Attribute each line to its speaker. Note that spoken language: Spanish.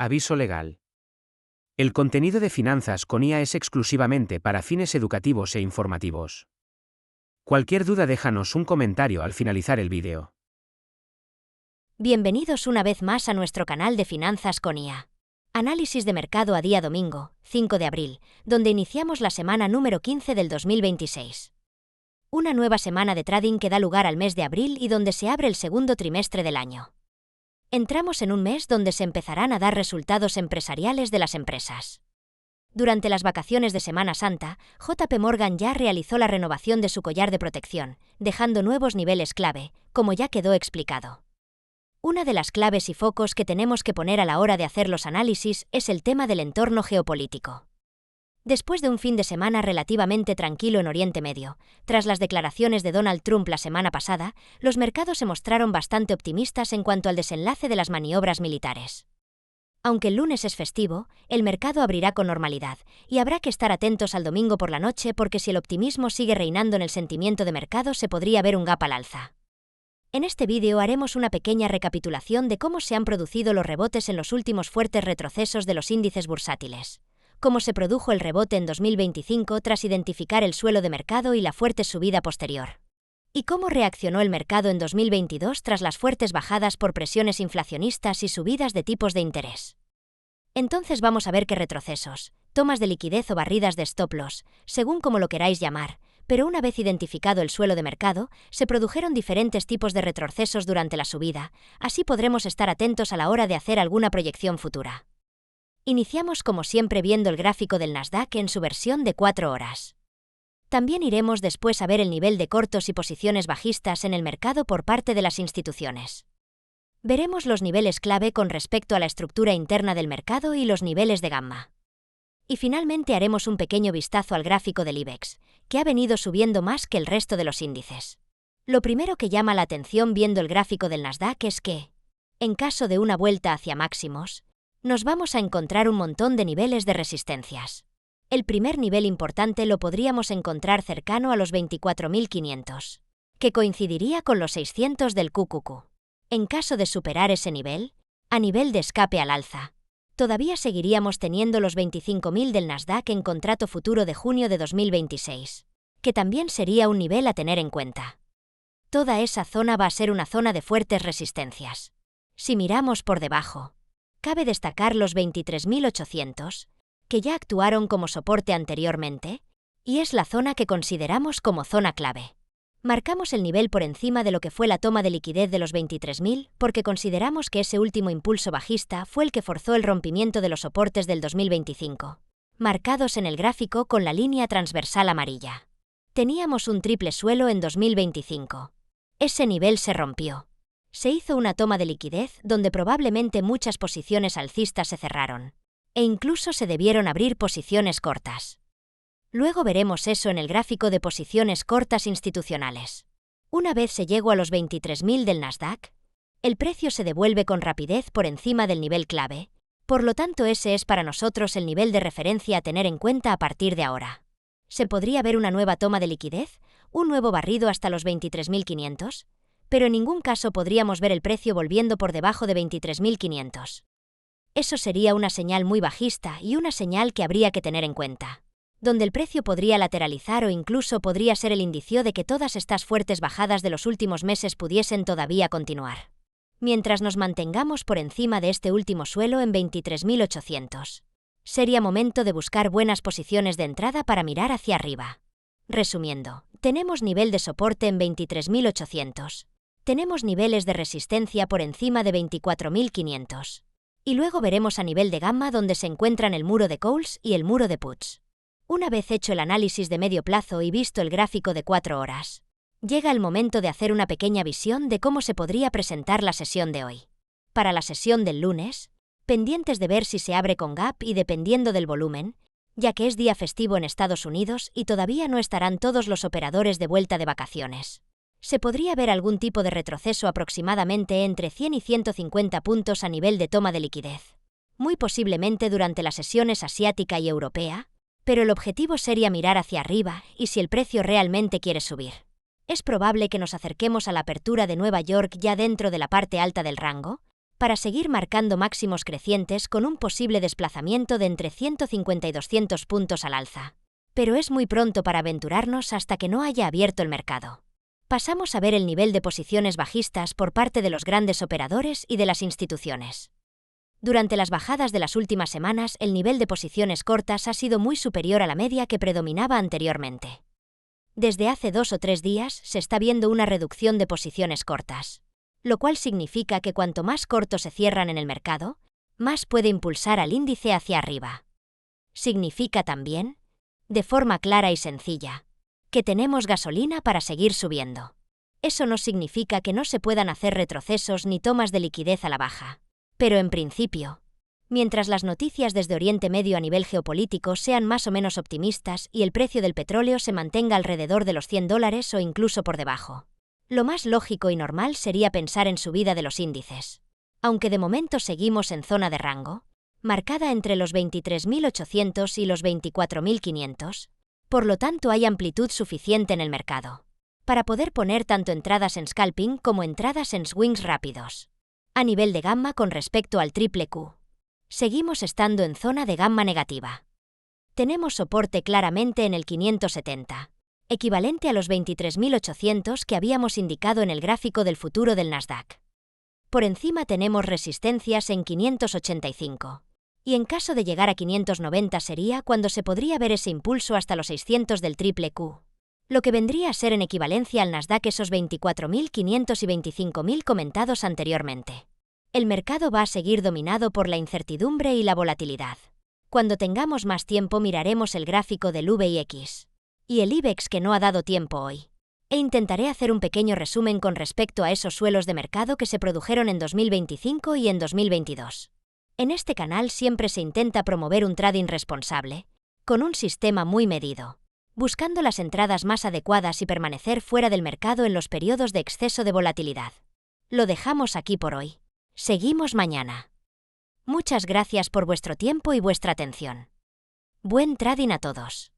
Speaker 1: Aviso legal. El contenido de Finanzas con IA es exclusivamente para fines educativos e informativos. Cualquier duda déjanos un comentario al finalizar el vídeo.
Speaker 2: Bienvenidos una vez más a nuestro canal de Finanzas con IA. Análisis de mercado a día domingo, 5 de abril, donde iniciamos la semana número 15 del 2026. Una nueva semana de trading que da lugar al mes de abril y donde se abre el segundo trimestre del año. Entramos en un mes donde se empezarán a dar resultados empresariales de las empresas. Durante las vacaciones de Semana Santa, JP Morgan ya realizó la renovación de su collar de protección, dejando nuevos niveles clave, como ya quedó explicado. Una de las claves y focos que tenemos que poner a la hora de hacer los análisis es el tema del entorno geopolítico. Después de un fin de semana relativamente tranquilo en Oriente Medio, tras las declaraciones de Donald Trump la semana pasada, los mercados se mostraron bastante optimistas en cuanto al desenlace de las maniobras militares. Aunque el lunes es festivo, el mercado abrirá con normalidad, y habrá que estar atentos al domingo por la noche porque si el optimismo sigue reinando en el sentimiento de mercado se podría ver un gap al alza. En este vídeo haremos una pequeña recapitulación de cómo se han producido los rebotes en los últimos fuertes retrocesos de los índices bursátiles, cómo se produjo el rebote en 2025 tras identificar el suelo de mercado y la fuerte subida posterior, y cómo reaccionó el mercado en 2022 tras las fuertes bajadas por presiones inflacionistas y subidas de tipos de interés. Entonces vamos a ver qué retrocesos, tomas de liquidez o barridas de stop loss, según como lo queráis llamar, pero una vez identificado el suelo de mercado, se produjeron diferentes tipos de retrocesos durante la subida, así podremos estar atentos a la hora de hacer alguna proyección futura. Iniciamos como siempre viendo el gráfico del Nasdaq en su versión de 4 horas. También iremos después a ver el nivel de cortos y posiciones bajistas en el mercado por parte de las instituciones. Veremos los niveles clave con respecto a la estructura interna del mercado y los niveles de gamma. Y finalmente haremos un pequeño vistazo al gráfico del IBEX, que ha venido subiendo más que el resto de los índices. Lo primero que llama la atención viendo el gráfico del Nasdaq es que, en caso de una vuelta hacia máximos, nos vamos a encontrar un montón de niveles de resistencias. El primer nivel importante lo podríamos encontrar cercano a los 24.500, que coincidiría con los 600 del QQQ. En caso de superar ese nivel, a nivel de escape al alza, todavía seguiríamos teniendo los 25.000 del Nasdaq en contrato futuro de junio de 2026, que también sería un nivel a tener en cuenta. Toda esa zona va a ser una zona de fuertes resistencias. Si miramos por debajo, cabe destacar los 23.800, que ya actuaron como soporte anteriormente, y es la zona que consideramos como zona clave. Marcamos el nivel por encima de lo que fue la toma de liquidez de los 23.000 porque consideramos que ese último impulso bajista fue el que forzó el rompimiento de los soportes del 2025, marcados en el gráfico con la línea transversal amarilla. Teníamos un triple suelo en 2025. Ese nivel se rompió. Se hizo una toma de liquidez donde probablemente muchas posiciones alcistas se cerraron, e incluso se debieron abrir posiciones cortas. Luego veremos eso en el gráfico de posiciones cortas institucionales. Una vez se llegó a los 23.000 del Nasdaq, el precio se devuelve con rapidez por encima del nivel clave, por lo tanto ese es para nosotros el nivel de referencia a tener en cuenta a partir de ahora. ¿Se podría ver una nueva toma de liquidez, un nuevo barrido hasta los 23.500? Pero en ningún caso podríamos ver el precio volviendo por debajo de 23.500. Eso sería una señal muy bajista y una señal que habría que tener en cuenta, donde el precio podría lateralizar o incluso podría ser el indicio de que todas estas fuertes bajadas de los últimos meses pudiesen todavía continuar. Mientras nos mantengamos por encima de este último suelo en 23.800, sería momento de buscar buenas posiciones de entrada para mirar hacia arriba. Resumiendo, tenemos nivel de soporte en 23.800. Tenemos niveles de resistencia por encima de 24.500. Y luego veremos a nivel de gamma donde se encuentran el muro de calls y el muro de puts. Una vez hecho el análisis de medio plazo y visto el gráfico de 4 horas, llega el momento de hacer una pequeña visión de cómo se podría presentar la sesión de hoy. Para la sesión del lunes, pendientes de ver si se abre con gap y dependiendo del volumen, ya que es día festivo en Estados Unidos y todavía no estarán todos los operadores de vuelta de vacaciones. Se podría ver algún tipo de retroceso aproximadamente entre 100 y 150 puntos a nivel de toma de liquidez, muy posiblemente durante las sesiones asiática y europea, pero el objetivo sería mirar hacia arriba y si el precio realmente quiere subir. Es probable que nos acerquemos a la apertura de Nueva York ya dentro de la parte alta del rango, para seguir marcando máximos crecientes con un posible desplazamiento de entre 150 y 200 puntos al alza. Pero es muy pronto para aventurarnos hasta que no haya abierto el mercado. Pasamos a ver el nivel de posiciones bajistas por parte de los grandes operadores y de las instituciones. Durante las bajadas de las últimas semanas, el nivel de posiciones cortas ha sido muy superior a la media que predominaba anteriormente. Desde hace 2 o 3 días se está viendo una reducción de posiciones cortas, lo cual significa que cuanto más cortos se cierran en el mercado, más puede impulsar al índice hacia arriba. Significa también, de forma clara y sencilla, que tenemos gasolina para seguir subiendo. Eso no significa que no se puedan hacer retrocesos ni tomas de liquidez a la baja. Pero en principio, mientras las noticias desde Oriente Medio a nivel geopolítico sean más o menos optimistas y el precio del petróleo se mantenga alrededor de los $100 o incluso por debajo, lo más lógico y normal sería pensar en subida de los índices. Aunque de momento seguimos en zona de rango, marcada entre los 23.800 y los 24.500, por lo tanto hay amplitud suficiente en el mercado para poder poner tanto entradas en scalping como entradas en swings rápidos. A nivel de gamma con respecto al triple Q, seguimos estando en zona de gamma negativa. Tenemos soporte claramente en el 570, equivalente a los 23.800 que habíamos indicado en el gráfico del futuro del Nasdaq. Por encima tenemos resistencias en 585, y en caso de llegar a 590 sería cuando se podría ver ese impulso hasta los 600 del triple Q, lo que vendría a ser en equivalencia al Nasdaq esos 24.500 y 25.000 comentados anteriormente. El mercado va a seguir dominado por la incertidumbre y la volatilidad. Cuando tengamos más tiempo miraremos el gráfico del VIX y el IBEX que no ha dado tiempo hoy, e intentaré hacer un pequeño resumen con respecto a esos suelos de mercado que se produjeron en 2025 y en 2022. En este canal siempre se intenta promover un trading responsable, con un sistema muy medido, buscando las entradas más adecuadas y permanecer fuera del mercado en los periodos de exceso de volatilidad. Lo dejamos aquí por hoy. Seguimos mañana. Muchas gracias por vuestro tiempo y vuestra atención. Buen trading a todos.